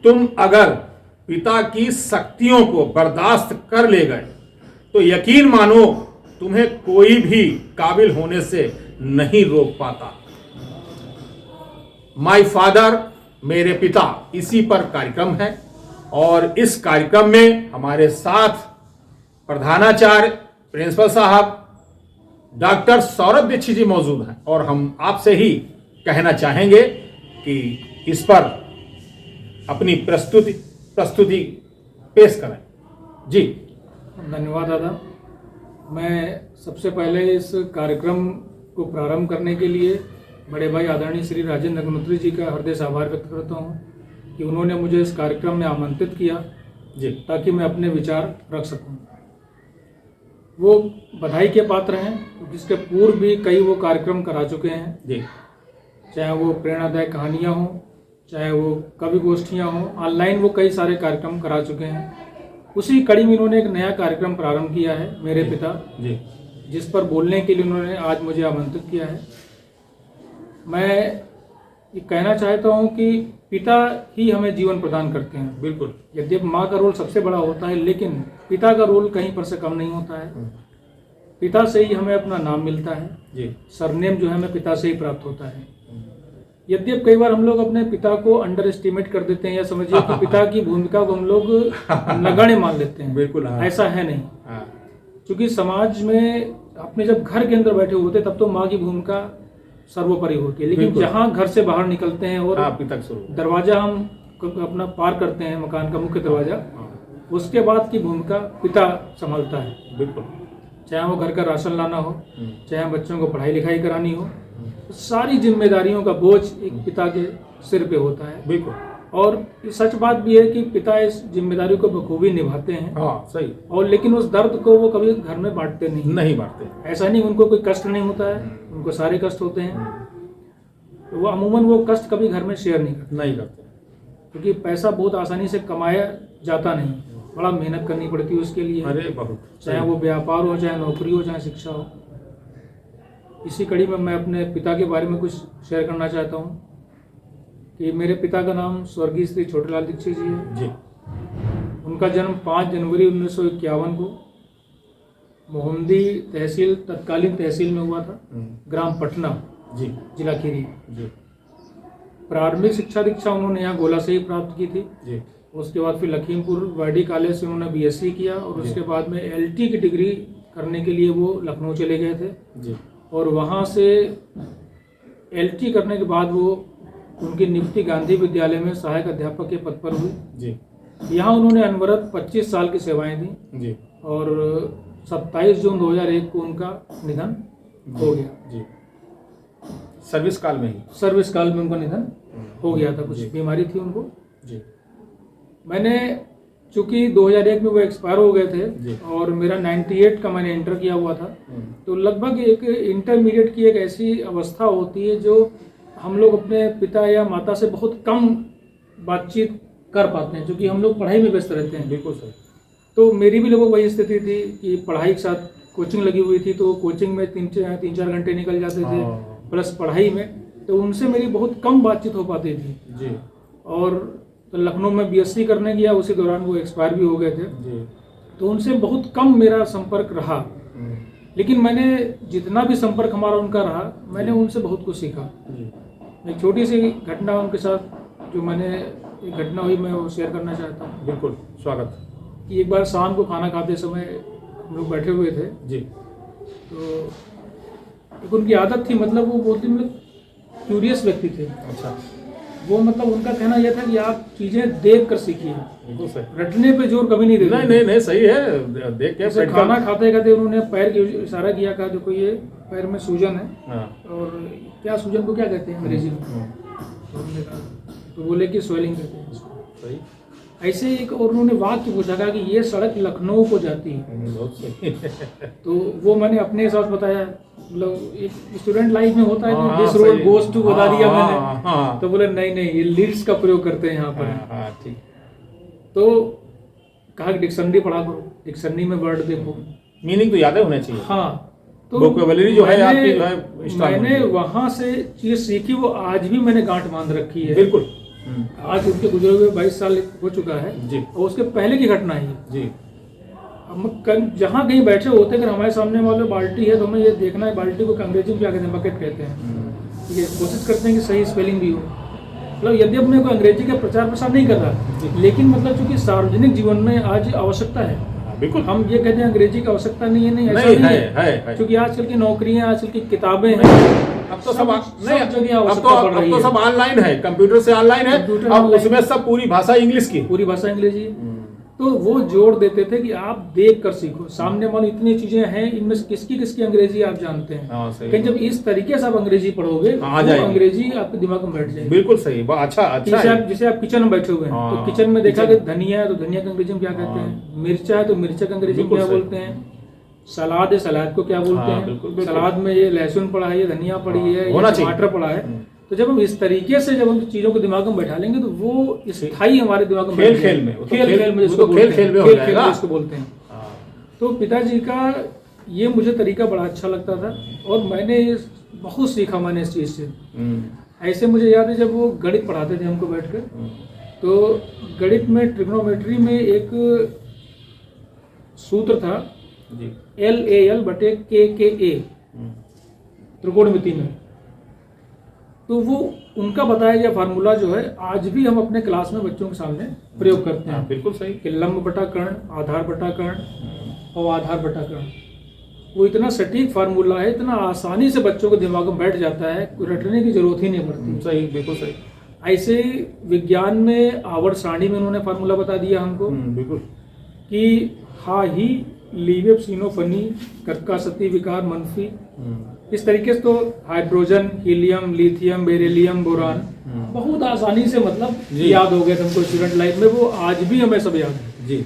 तुम अगर पिता की शक्तियों को बर्दाश्त कर ले गए तो यकीन मानो तुम्हें कोई भी काबिल होने से नहीं रोक पाता। माय फादर, मेरे पिता, इसी पर कार्यक्रम है और इस कार्यक्रम में हमारे साथ प्रधानाचार्य प्रिंसिपल साहब डॉक्टर सौरभ दीक्षित जी मौजूद हैं और हम आपसे ही कहना चाहेंगे कि इस पर अपनी प्रस्तुति पेश करें। जी धन्यवाद दादा। मैं सबसे पहले इस कार्यक्रम को प्रारंभ करने के लिए बड़े भाई आदरणीय श्री राजेंद्र अग्निहोत्री जी का हृदय से आभार व्यक्त करता हूँ कि उन्होंने मुझे इस कार्यक्रम में आमंत्रित किया जी, ताकि मैं अपने विचार रख सकूं। वो बधाई के पात्र हैं जिसके पूर्व भी कई वो कार्यक्रम करा चुके हैं जी, चाहे वो प्रेरणादायक कहानियाँ हों, चाहे वो कवि गोष्ठियाँ हों, ऑनलाइन वो कई सारे कार्यक्रम करा चुके हैं। उसी कड़ी में उन्होंने एक नया कार्यक्रम प्रारंभ किया है, मेरे पिता जी, जिस पर बोलने के लिए उन्होंने आज मुझे आमंत्रित किया है। मैं ये कहना चाहता हूँ कि पिता ही हमें जीवन प्रदान करते हैं। बिल्कुल। यद्यपि माँ का रोल सबसे बड़ा होता है, लेकिन पिता का रोल कहीं पर से कम नहीं होता है। पिता से ही हमें अपना नाम मिलता है जी, सरनेम जो है हमें पिता से ही प्राप्त होता है। यद्यपि कई बार हम लोग अपने पिता को अंडर एस्टिमेट कर देते हैं या समझिए कि पिता की भूमिका को हम लोग नगण्य मान लेते हैं। बिल्कुल। ऐसा है नहीं, क्योंकि समाज में अपने जब घर के अंदर बैठे होते तब तो माँ की भूमिका सर्वोपरि होती है, लेकिन जहाँ घर से बाहर निकलते हैं और दरवाजा हम अपना पार करते हैं, मकान का मुख्य दरवाजा, उसके बाद की भूमिका पिता संभालता है। बिल्कुल। चाहे वो घर का राशन लाना हो, चाहे बच्चों को पढ़ाई लिखाई करानी हो, सारी जिम्मेदारियों का बोझ एक पिता के सिर पे होता है। बिल्कुल। और सच बात भी है कि पिता इस जिम्मेदारी को बखूबी निभाते हैं। हाँ, सही। और लेकिन उस दर्द को वो कभी घर में बांटते नहीं बांटते। ऐसा नहीं उनको कोई कष्ट नहीं होता है, उनको सारे कष्ट होते हैं, तो वो अमूमन वो कष्ट कभी घर में शेयर नहीं करते, क्योंकि पैसा बहुत आसानी से कमाया जाता नहीं, बड़ा मेहनत करनी पड़ती है उसके लिए। अरे बहुत। चाहे वो व्यापार हो, चाहे नौकरी हो, चाहे शिक्षा हो। इसी कड़ी में मैं अपने पिता के बारे में कुछ शेयर करना चाहता हूँ कि मेरे पिता का नाम स्वर्गीय श्री छोटेलाल दीक्षित जी है जी। उनका जन्म 5 जनवरी 1951 को मोहम्मदी तहसील, तत्कालीन तहसील में हुआ था, ग्राम पटना जी, जिला खीरी जी। प्रारंभिक शिक्षा दीक्षा उन्होंने यहाँ गोला से ही प्राप्त की थी जी। उसके बाद फिर लखीमपुर वाडी कॉलेज से उन्होंने बीएससी किया और उसके बाद में एलटी की डिग्री करने के लिए वो लखनऊ चले गए थे जी। और वहाँ से एलटी करने के बाद वो उनकी नियुक्ति गांधी विद्यालय में सहायक अध्यापक के पद पर हुई जी। यहाँ उन्होंने अनवरत 25 साल की सेवाएं दी जी। और 27 जून 2001 को उनका निधन हो गया जी। सर्विस काल में उनका निधन हो गया था, कुछ बीमारी थी उनको जी। मैंने चूंकि 2001 में वो एक्सपायर हो गए थे और मेरा 98 का मैंने इंटर किया हुआ था, तो लगभग एक इंटरमीडिएट की एक ऐसी अवस्था होती है जो हम लोग अपने पिता या माता से बहुत कम बातचीत कर पाते हैं, क्योंकि हम लोग पढ़ाई में व्यस्त रहते हैं। बिल्कुल सही। तो मेरी भी लगभग वही स्थिति थी कि पढ़ाई के साथ कोचिंग लगी हुई थी, तो कोचिंग में 3-4 घंटे निकल जाते थे प्लस पढ़ाई में, तो उनसे मेरी बहुत कम बातचीत हो पाती थी जी। और तो लखनऊ में बीएससी करने गया, उसी दौरान वो एक्सपायर भी हो गए थे जी। तो उनसे बहुत कम मेरा संपर्क रहा, लेकिन मैंने जितना भी संपर्क हमारा उनका रहा, मैंने उनसे बहुत कुछ सीखा। एक छोटी सी घटना उनके साथ जो मैंने एक घटना हुई मैं वो शेयर करना चाहता हूँ। बिल्कुल, स्वागत। कि एक बार शाम को खाना खाते समय हम लोग बैठे हुए थे जी, तो एक उनकी आदत थी, मतलब वो बहुत ही मतलब क्यूरियस व्यक्ति थे। अच्छा। वो मतलब उनका कहना यह था कि आप चीजें देख कर सीखिए, रटने पे जोर कभी नहीं देते। नहीं सही है, देख के। खाना खाते खाते उन्होंने पैर की इशारा किया, कहा देखो ये पैर में सूजन है। और क्या सूजन को क्या कहते हैं अंग्रेजी में? तो उन्होंने कहा, तो बोले कि स्वेलिंग कहते हैं सही। ऐसे एक और उन्होंने वाक्य पूछा, कहा कि ये सड़क लखनऊ को जाती है। तो वो मैंने अपने हिसाब से बताया, मतलब एक स्टूडेंट लाइफ में होता है कि दिस रोड गोज टू बता दिया मैंने। तो बोले नहीं ये लीड्स का प्रयोग करते हैं यहाँ पर। ठीक। तो कहा कि डिक्शनरी पढ़ा करो, डिक्शनरी में वर्ड देखो, मीनिंग तो याद होना चाहिए। हाँ, तो वोकैबुलरी जो है आपकी जो है मैंने वहां से चीज सीखी, वो आज भी मैंने गांठ बांध रखी है। बिल्कुल आज उनके गुजरे हुए 22 साल हो चुका है जी। और उसके पहले की घटना है जी। हम जहाँ कहीं बैठे होते हैं, अगर हमारे सामने मान लो बाल्टी है तो हमें ये देखना है बाल्टी को अंग्रेजी में क्या कहते हैं, बकेट कहते हैं। ठीक है, कोशिश करते हैं कि सही स्पेलिंग भी हो। मतलब यद्यप मैं कोई अंग्रेजी का प्रचार प्रसार नहीं कर रहा, लेकिन मतलब चूंकि सार्वजनिक जीवन में आज आवश्यकता है। बिल्कुल। हम ये कहते हैं अंग्रेजी की आवश्यकता नहीं है, नहीं ऐसा नहीं, नहीं है। क्योंकि आजकल की नौकरियां, आजकल की किताबें हैं, अब तो सब नहीं, सब जगह अब आवश्यकता पड़ रही तो है। सब ऑनलाइन है, कंप्यूटर से ऑनलाइन है, कंप्यूटर अब ऑनलाइन। उसमें सब पूरी भाषा इंग्लिश की। पूरी भाषा अंग्रेजी। तो वो जोड़ देते थे कि आप देख कर सीखो, सामने मानो इतनी चीजें हैं, इनमें से किसकी किसकी अंग्रेजी आप जानते हैं। हाँ, सही। लेकिन जब इस तरीके से आप अंग्रेजी पढ़ोगे आ तो जाएगी। अंग्रेजी आपके दिमाग में बैठ जाएगी। बिल्कुल सही, अच्छा जैसे आप किचन में बैठे हुए हैं हाँ, तो किचन में देखा किचन। कि धनिया है तो धनिया का अंग्रेजी में क्या कहते हाँ। हैं, मिर्चा है तो मिर्चा का अंग्रेजी में बिल्कुल क्या सही। बोलते हैं, सलाद है सलाद को क्या बोलते हाँ, हैं, बिल्कुल। सलाद में ये लहसुन पड़ा है, ये धनिया पड़ी हाँ, है, होना ये चाहिए। टमाटर पड़ा है। तो जब हम इस तरीके से जब उन चीजों को दिमाग में बैठा लेंगे तो वो स्थायी हमारे दिमाग में खेल बैठ खेल जाएगी। में, वो तो खेल खेल- खेल में वो जिसको तो खेल बोलते हैं, खेल में हो खेल जाएगा। जिसको बोलते हैं। हाँ, तो पिताजी का ये मुझे तरीका बड़ा अच्छा लगता था और मैंने बहुत सीखा मैंने इस चीज़ से। ऐसे मुझे याद है जब वो गणित पढ़ाते थे हमको बैठकर, तो गणित में ट्रिग्नोमेट्री में एक सूत्र था जी। LAL बटे KKA, त्रिकोणमिति में। तो वो उनका बताया गया फार्मूला जो है आज भी हम अपने क्लास में बच्चों के सामने प्रयोग करते हैं। बिल्कुल सही। कि लंब बटा कर्ण, आधार बटा कर्ण और आधार बटा कर्ण। वो इतना सटीक फार्मूला है, इतना आसानी से बच्चों के दिमाग में बैठ जाता है, कोई रटने की जरूरत ही नहीं पड़ती। सही, बिल्कुल सही। ऐसे विज्ञान में आवर्त सारणी में उन्होंने फार्मूला बता दिया हमको बिल्कुल। कि हा ही लीवेब सीनोफनी कर्का सती विकार मनफी। इस तरीके से तो hydrogen, helium, lithium, beryllium, boron बहुत आसानी से मतलब जी। याद हो गए थे हमको स्टूडेंट लाइफ में, वो आज भी हमें सब याद है। जी।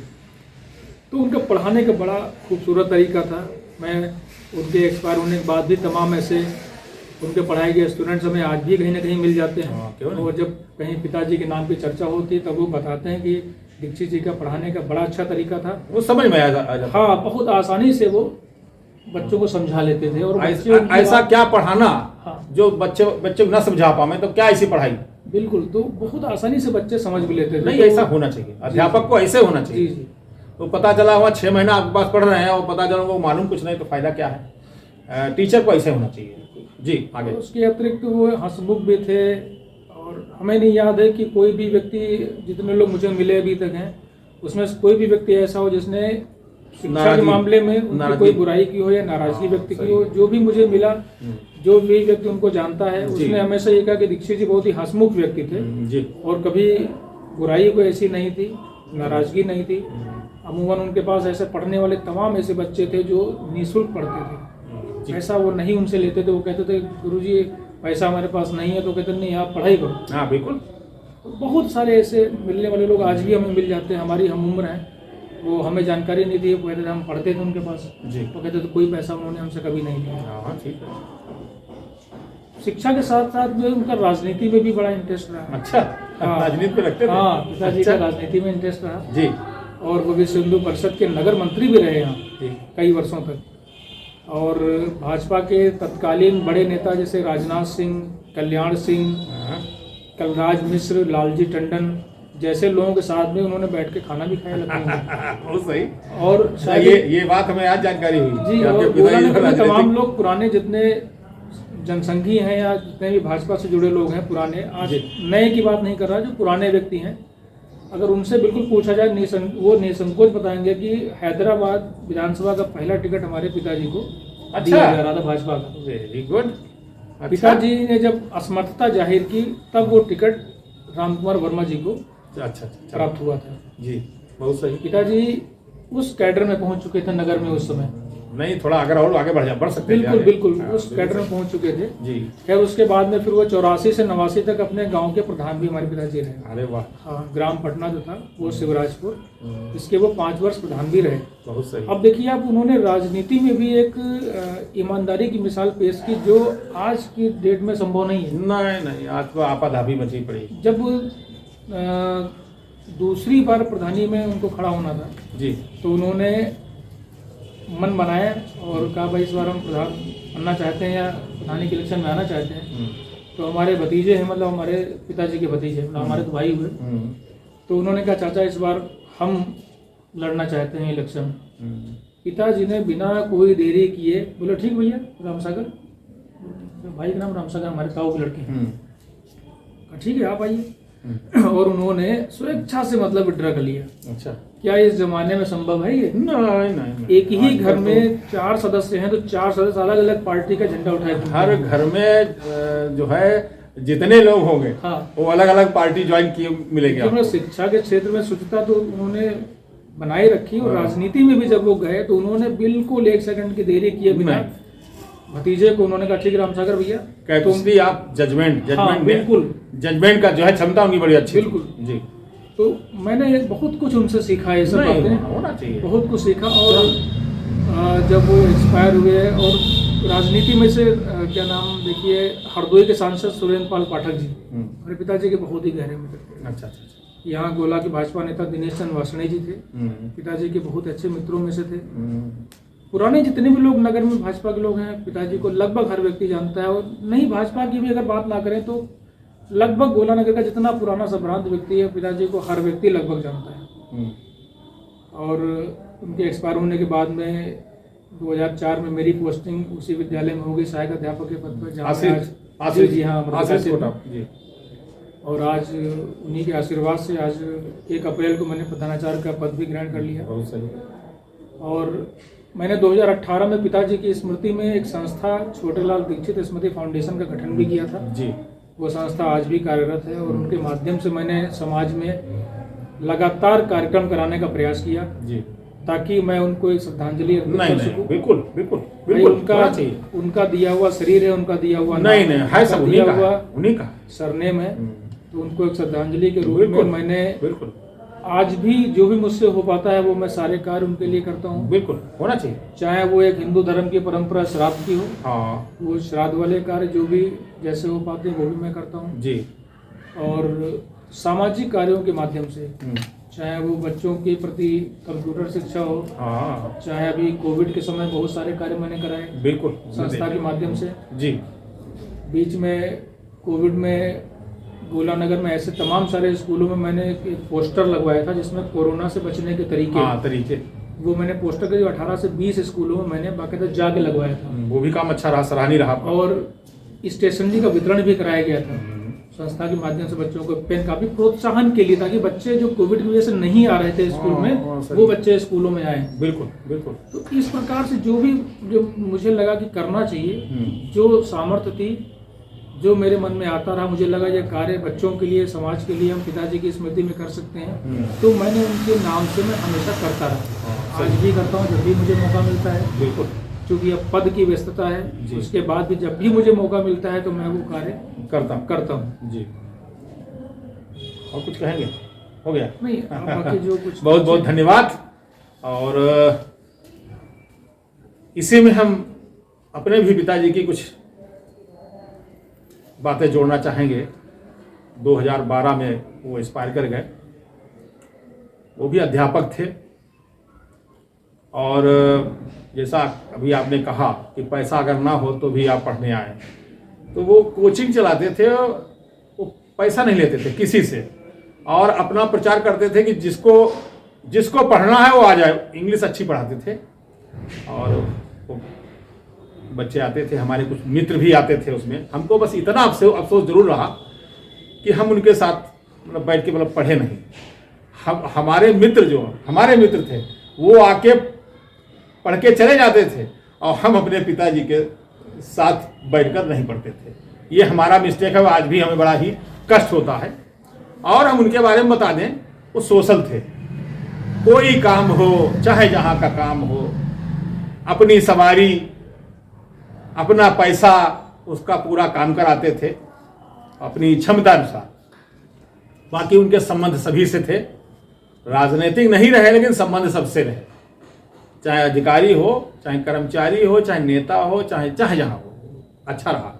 तो उनका पढ़ाने का बड़ा खूबसूरत तरीका था। मैं उनके एक्सपायर होने के बाद भी तमाम ऐसे उनके पढ़ाए गए स्टूडेंट्स हमें आज भी कहीं ना कहीं मिल जाते हैं। हाँ, क्यों नहीं? और जब कहीं पिताजी के नाम की चर्चा होती है तब वो बताते हैं कि दीक्षित जी का पढ़ाने का बड़ा अच्छा तरीका था। वो समझ में आ जाता। हाँ, बहुत आसानी से वो बच्चों को समझा लेते थे। और बच्चे उनकी ऐसा बात- क्या पढ़ाना हाँ। जो बच्चे को न समझा पाए, तो क्या ऐसी पढ़ाई? बिल्कुल, तो बहुत आसानी से बच्चे समझ भी लेते थे। नहीं, तो- ऐसा होना चाहिए, अध्यापक को ऐसे होना जी चाहिए। जी। तो पता चला हुआ 6 महीना आपके पास पढ़ रहे हैं और पता चला वो मालूम कुछ नहीं, तो फायदा क्या है? टीचर को ऐसे होना चाहिए। जी, आगे। उसके अतिरिक्त वो हंसमुख भी थे और हमें नहीं याद है कि कोई भी व्यक्ति, जितने लोग मुझे मिले अभी तक हैं, उसमें से कोई भी व्यक्ति ऐसा हो जिसने शिक्षा के नाराजगी- मामले में उनकी नाराजगी- कोई बुराई की हो या नाराजगी हाँ, व्यक्त की सही। हो। जो भी मुझे मिला, जो भी व्यक्ति उनको जानता है, जी। उसने हमेशा ये कहा कि दीक्षित जी बहुत ही हंसमुख व्यक्ति थे जी। और कभी बुराई कोई ऐसी नहीं थी, नाराजगी नहीं थी। अमूमन उनके पास ऐसे पढ़ने वाले तमाम ऐसे बच्चे थे जो निःशुल्क पढ़ते थे। जी। ऐसा वो नहीं उनसे लेते थे। वो कहते थे गुरुजी पैसा हमारे पास नहीं है, तो कहते नहीं आप पढ़ाई करो। हाँ, बिल्कुल। तो बहुत सारे ऐसे मिलने वाले लोग आज भी हमें मिल जाते हैं, हमारी हम उम्र हैं। वो हमें जानकारी नहीं थी, वो कहते थे हम पढ़ते थे उनके पास, जी। तो कहते थे कोई पैसा उन्होंने हमसे कभी नहीं लिया। हाँ, ठीक है। शिक्षा के साथ साथ जो है उनका राजनीति में भी बड़ा इंटरेस्ट रहा। अच्छा, हाँ। राजनीति पे रखते थे? हाँ, पिताजी का अच्छा। राजनीति में इंटरेस्ट रहा जी। और वो विश्व हिंदू परिषद के नगर मंत्री भी रहे यहाँ जी। कई वर्षों तक। और भाजपा के तत्कालीन बड़े नेता जैसे राजनाथ सिंह, कल्याण सिंह, हाँ। कलराज मिश्र, लालजी टंडन जैसे लोगों के साथ में उन्होंने बैठ के खाना भी खाया लखनऊ में। बहुत सही। और शायद ये बात हमें आज जानकारी हुई जी, कि और आपके गोला पिताजी नगर में राजनीतिक- तमाम लोग पुराने जितने जनसंघी हैं या जितने भी भाजपा से जुड़े लोग हैं पुराने, आज जी। नए की बात नहीं कर रहा, जो पुराने व्यक्ति हैं, अगर उनसे बिल्कुल पूछा जाए वो निसंकोच बताएंगे कि हैदराबाद विधानसभा का पहला टिकट हमारे पिताजी को दिया जा रहा था भाजपा का। Very good. पिताजी ने जब असमर्थता जाहिर की तब वो टिकट रामकुमार वर्मा जी को अच्छा, प्राप्त हुआ था। जी, बहुत सही। पिताजी उस कैडर में पहुंच चुके थे नगर में उस समय। नहीं, थोड़ा अगर और आगे बढ़ सकते थे बिल्कुल आगे। बिल्कुल, हाँ, उस कैडर में पहुंच चुके थे। जी। खैर उसके बाद में फिर वो 84 से 89 तक अपने गांव के प्रधान भी हमारे पिताजी रहे। अरे वाह, हाँ, ग्राम पटना जो था वो शिवराजपुर, इसके वो 5 वर्ष प्रधान भी रहे। बहुत सही। अब देखिए आप, उन्होंने राजनीति में भी एक ईमानदारी की मिसाल पेश की जो आज की डेट में संभव नहीं है। नहीं, आज तो आपाधापी मची पड़ी। जब दूसरी बार प्रधानी में उनको खड़ा होना था जी। तो उन्होंने मन बनाया और कहा भाई इस बार हम प्रधान बनना चाहते हैं या प्रधानी के इलेक्शन में आना चाहते हैं। तो हमारे भतीजे हैं, मतलब हमारे पिताजी के भतीजे, मतलब हमारे तो भाई हुए। तो उन्होंने कहा चाचा इस बार हम लड़ना चाहते हैं इलेक्शन। पिताजी ने बिना कोई देरी किए बोले ठीक भैया, रामसागर, भाई का नाम रामसागर हमारे ताऊ के लड़के हैं, कहा, ठीक है आप आइए। और उन्होंने स्वेच्छा से मतलब विड्रा कर लिया। अच्छा, क्या इस जमाने में संभव है ये? नहीं। एक ही घर में 4 सदस्य हैं, तो 4 सदस्य अलग अलग पार्टी का झंडा उठाए घूमते हर हैं। घर में जो है जितने लोग होंगे हाँ, वो अलग अलग पार्टी ज्वाइन किए मिलेंगे मतलब आपको। शिक्षा के क्षेत्र में शुचिता तो उन्होंने बनाए रखी, और राजनीति में भी जब वो गए तो उन्होंने बिल्कुल 1 सेकंड की देरी किए बिना भतीजे को उन्होंने कहा ठीक है रामसागर भैया कैपेसिटी आप जजमेंट हाँ, बिल्कुल जजमेंट का जो है क्षमता उनकी बड़ी अच्छी बिल्कुल जी। तो मैंने बहुत कुछ उनसे सीखा, ये सब नहीं, बातें होना चाहिए। बहुत कुछ सीखा। और जब वो एक्सपायर हुए, और राजनीति में से क्या नाम देखिए, हरदोई के सांसद सुरेंद्र पाल पाठक जी मेरे पिताजी के बहुत ही गहरे मित्र थे। अच्छा। यहाँ गोला के भाजपा नेता दिनेश चंद्र वासणे जी थे, पिताजी के बहुत अच्छे मित्रों में से थे। पुराने जितने भी लोग नगर में भाजपा के लोग हैं, पिताजी को लगभग हर व्यक्ति जानता है। और नहीं भाजपा की भी अगर बात ना करें तो लगभग गोला नगर का जितना पुराना संभ्रांत व्यक्ति है, पिताजी को हर व्यक्ति लगभग जानता है। और उनके एक्सपायर होने के बाद में 2004 में मेरी पोस्टिंग उसी विद्यालय में हो गई, सहायक अध्यापक के पद पर, जहाँ जी हाँ जी। और आज उन्हीं के आशीर्वाद से आज 1 अप्रैल को मैंने प्रधानाचार्य का पद भी ग्रहण कर लिया। बहुत सही। और मैंने 2018 में पिताजी की स्मृति में एक संस्था छोटेलाल दीक्षित स्मृति फाउंडेशन का गठन भी किया था जी। वो संस्था आज भी कार्यरत है, और उनके माध्यम से मैंने समाज में लगातार कार्यक्रम कराने का प्रयास किया जी, ताकि मैं उनको एक श्रद्धांजलि अर्पित कर सकूं। बिल्कुल बिल्कुल भाई बिल्कुल उनका दिया हुआ शरीर है, उनका दिया हुआ नहीं है, सब दिया हुआ उन्हीं का सरनेम है, तो उनको एक श्रद्धांजलि के रूप में मैंने बिल्कुल आज भी जो भी मुझसे हो पाता है वो मैं सारे कार्य उनके लिए करता हूँ। बिल्कुल होना चाहिए, चाहे वो एक हिंदू धर्म की परंपरा श्राद्ध की हो, हाँ वो श्राद्ध वाले कार्य जो भी जैसे हो पाते हैं वो भी मैं करता हूँ जी। और सामाजिक कार्यों के माध्यम से, चाहे वो बच्चों के प्रति कंप्यूटर शिक्षा हो, हाँ, चाहे अभी कोविड के समय बहुत सारे कार्य मैंने कराए बिल्कुल संस्था के माध्यम से जी। बीच में कोविड में गोला नगर में ऐसे तमाम सारे स्कूलों में मैंने एक पोस्टर लगवाया था जिसमें कोरोना से बचने के तरीके वो मैंने पोस्टर के 18 से 20 स्कूलों में मैंने बाकायदा जाके लगवाया था। वो भी काम अच्छा रहा, सराहनीय रहा। और स्टेशनरी का वितरण भी कराया गया था संस्था के माध्यम से बच्चों को पेन काफी प्रोत्साहन के लिए, ताकि बच्चे जो कोविड की वजह से नहीं आ रहे थे स्कूल में वो बच्चे स्कूलों में आए। बिल्कुल बिल्कुल। तो इस प्रकार से जो मुझे लगा कि करना चाहिए, जो सामर्थ्य थी, जो मेरे मन में आता रहा, मुझे लगा ये कार्य बच्चों के लिए, समाज के लिए हम पिताजी की स्मृति में कर सकते हैं, तो मैंने उनके नाम से मैं हमेशा करता रहा। आज भी करता हूँ जब भी मुझे मौका मिलता है। बिल्कुल, क्योंकि अब पद की व्यस्तता है, उसके बाद भी जब भी मुझे मौका मिलता है तो मैं वो कार्य करता हूँ जी। और कुछ कहेंगे? हो गया? नहीं, बाकी जो कुछ बहुत बहुत धन्यवाद। और इसी में हम अपने भी पिताजी की कुछ बातें जोड़ना चाहेंगे। 2012 में वो एक्सपायर कर गए। वो भी अध्यापक थे, और जैसा अभी आपने कहा कि पैसा अगर ना हो तो भी आप पढ़ने आए, तो वो कोचिंग चलाते थे, वो पैसा नहीं लेते थे किसी से, और अपना प्रचार करते थे कि जिसको पढ़ना है वो आ जाए। इंग्लिश अच्छी पढ़ाते थे, और बच्चे आते थे, हमारे कुछ मित्र भी आते थे उसमें। हमको बस इतना अफसोस जरूर रहा कि हम उनके साथ मतलब बैठ के मतलब पढ़े नहीं। हमारे मित्र थे वो आके पढ़ के चले जाते थे, और हम अपने पिताजी के साथ बैठकर नहीं पढ़ते थे। ये हमारा मिस्टेक है, आज भी हमें बड़ा ही कष्ट होता है। और हम उनके बारे में बता दें, वो सोशल थे। कोई काम हो, चाहे जहाँ का काम हो, अपनी सवारी, अपना पैसा, उसका पूरा काम कराते थे अपनी क्षमता अनुसार। बाकी उनके संबंध सभी से थे, राजनीतिक नहीं रहे लेकिन संबंध सबसे रहे, चाहे अधिकारी हो, चाहे कर्मचारी हो, चाहे नेता हो, चाहे जहाँ हो, अच्छा रहा।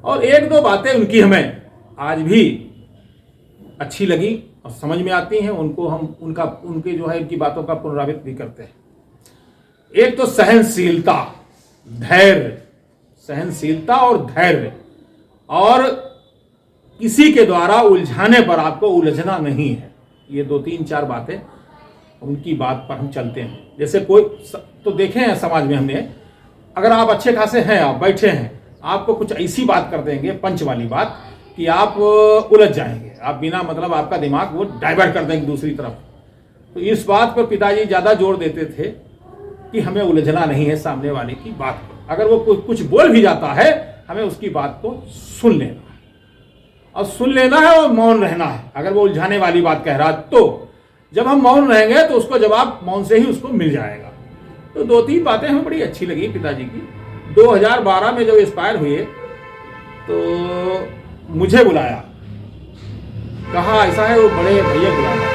और एक दो बातें उनकी हमें आज भी अच्छी लगी और समझ में आती हैं, उनको हम उनके जो है उनकी बातों का पुनरावृत्ति भी करते हैं। एक तो सहनशीलता और धैर्य, और किसी के द्वारा उलझाने पर आपको उलझना नहीं है। ये 2-3-4 बातें, उनकी बात पर हम चलते हैं। जैसे कोई तो देखे हैं समाज में हमने, अगर आप अच्छे खासे हैं, आप बैठे हैं, आपको कुछ ऐसी बात कर देंगे, पंच वाली बात, कि आप उलझ जाएंगे, आप बिना मतलब आपका दिमाग वो डाइवर्ट कर देंगे दूसरी तरफ। तो इस बात पर पिताजी ज़्यादा जोर देते थे कि हमें उलझना नहीं है सामने वाले की बात पर। अगर वो कुछ बोल भी जाता है, हमें उसकी बात को सुन लेना है, और सुन लेना है और मौन रहना है। अगर वो उलझाने वाली बात कह रहा है तो जब हम मौन रहेंगे तो उसको जवाब मौन से ही उसको मिल जाएगा। तो 2-3 बातें हमें बड़ी अच्छी लगी पिताजी की। 2012 में जब एक्सपायर हुए तो मुझे बुलाया, कहा ऐसा है, वो बड़े भैया बुलाया।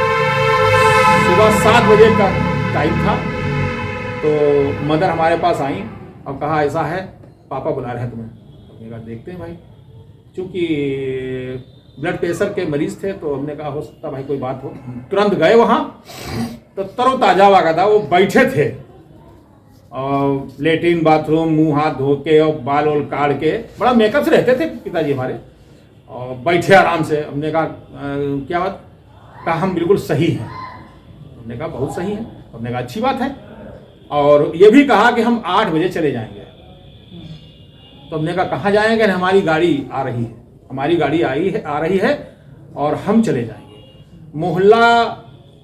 सुबह 7 बजे का टाइम था, तो मदर हमारे पास आई और कहा ऐसा है, पापा बुला रहे हैं तुम्हें। हमने कहा देखते हैं भाई, क्योंकि ब्लड प्रेशर के मरीज थे, तो हमने कहा हो सकता भाई कोई बात हो। तुरंत गए वहाँ, तो तरोताजा वागा था, वो बैठे थे और लेटरिन बाथरूम, मुंह हाथ धो के और बाल वाल काट के, बड़ा मेकअप से रहते थे पिताजी हमारे, और बैठे आराम से। हमने कहा क्या बात? कहा हम बिल्कुल सही हैं। हमने कहा बहुत सही है। हमने कहा अच्छी बात है, और ये भी कहा कि हम 8 बजे चले जाएंगे। तो हमने कहा कहाँ जाएंगे? हमारी गाड़ी आ रही है, हमारी गाड़ी आ रही है और हम चले जाएंगे। मोहल्ला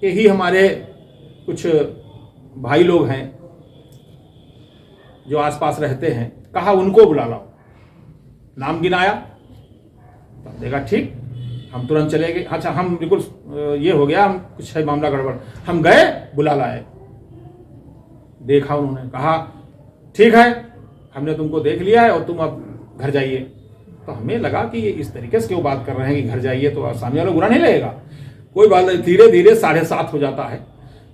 के ही हमारे कुछ भाई लोग हैं जो आसपास रहते हैं, कहा उनको बुला लाओ। नाम गिनाया, तो हमने कहा ठीक, हम तुरंत चले गए। अच्छा, हम बिल्कुल ये हो गया, हम कुछ है मामला गड़बड़, हम गए, बुला लाए। देखा उन्होंने, कहा ठीक है, हमने तुमको देख लिया है और तुम अब घर जाइए। तो हमें लगा कि ये इस तरीके से क्यों बात कर रहे हैं कि घर जाइए, तो सामने वाला बुरा नहीं लगेगा। कोई बात नहीं। धीरे धीरे 7:30 हो जाता है।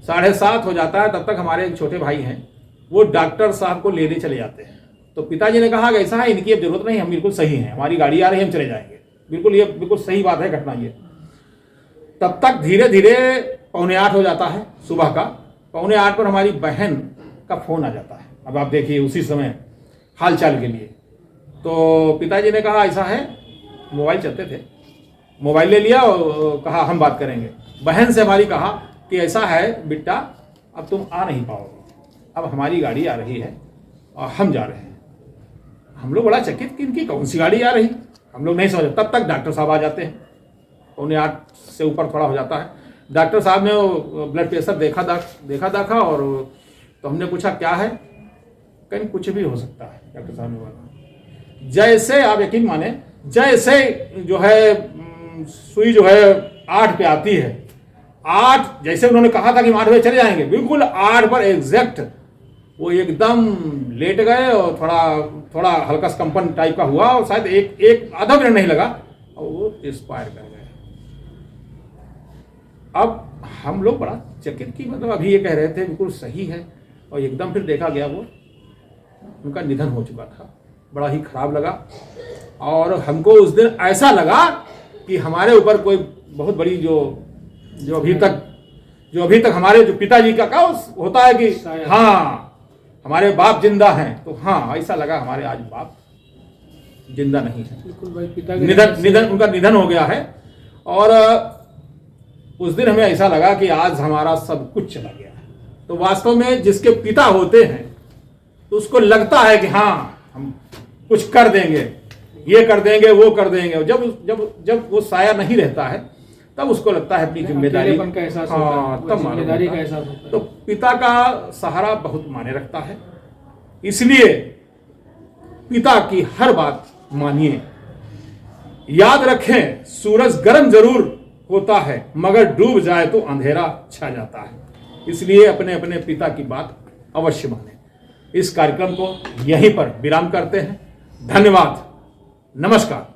7:30 हो जाता है, तब तक हमारे एक छोटे भाई हैं, वो डॉक्टर साहब को लेने चले जाते हैं। तो पिताजी ने कहा कि ऐसा है, इनकी अब जरूरत नहीं, हम बिल्कुल सही हैं, हमारी गाड़ी आ रही है, हम चले जाएंगे। बिल्कुल, ये बिल्कुल सही बात है घटना ये। तब तक धीरे धीरे 7:45 हो जाता है सुबह का। 7:45 पर हमारी बहन का फोन आ जाता है। अब आप देखिए, उसी समय हाल चाल के लिए। तो पिताजी ने कहा ऐसा है, मोबाइल चलते थे, मोबाइल ले लिया और कहा हम बात करेंगे। बहन से हमारी कहा कि ऐसा है बेटा, अब तुम आ नहीं पाओगे, अब हमारी गाड़ी आ रही है और हम जा रहे हैं। हम लोग बड़ा चकित कि इनकी कौन सी गाड़ी आ रही, हम लोग नहीं समझ। तब तक डॉक्टर साहब आ जाते हैं, 7:45 से ऊपर थोड़ा हो जाता है। डॉक्टर साहब ने वो ब्लड प्रेशर देखा और तो हमने पूछा क्या है? कहीं कुछ भी हो सकता है, डॉक्टर साहब ने बोला। जैसे आप यकीन माने, जैसे जो है सुई जो है 8 पे आती है, 8 जैसे उन्होंने कहा था कि हम 8 बजे चले जाएंगे, बिल्कुल 8 पर एग्जैक्ट वो एकदम लेट गए और थोड़ा हल्का कंपन टाइप का हुआ और शायद एक आधा मिनट नहीं लगा और वो एक्सपायर कर गए। अब हम लोग बड़ा चकित की, मतलब अभी ये कह रहे थे बिल्कुल सही है, और एकदम फिर देखा गया वो उनका निधन हो चुका था। बड़ा ही खराब लगा, और हमको उस दिन ऐसा लगा कि हमारे ऊपर कोई बहुत बड़ी जो अभी तक हमारे जो पिताजी का होता है कि हाँ हमारे बाप जिंदा हैं, तो हाँ ऐसा लगा हमारे आज बाप जिंदा नहीं है। बिल्कुल भाई, पिता उनका निधन हो गया है। और उस दिन हमें ऐसा लगा कि आज हमारा सब कुछ चला गया है। तो वास्तव में जिसके पिता होते हैं तो उसको लगता है कि हाँ हम कुछ कर देंगे, ये कर देंगे, वो कर देंगे। और जब वो साया नहीं रहता है तब उसको लगता है अपनी जिम्मेदारी का एहसास होता है, तब जिम्मेदारी का एहसास होता है। तो पिता का सहारा बहुत मायने रखता है, इसलिए पिता की हर बात मानिए। याद रखें, सूरज गर्म जरूर होता है मगर डूब जाए तो अंधेरा छा जाता है, इसलिए अपने अपने पिता की बात अवश्य माने। इस कार्यक्रम को यहीं पर विराम करते हैं। धन्यवाद, नमस्कार।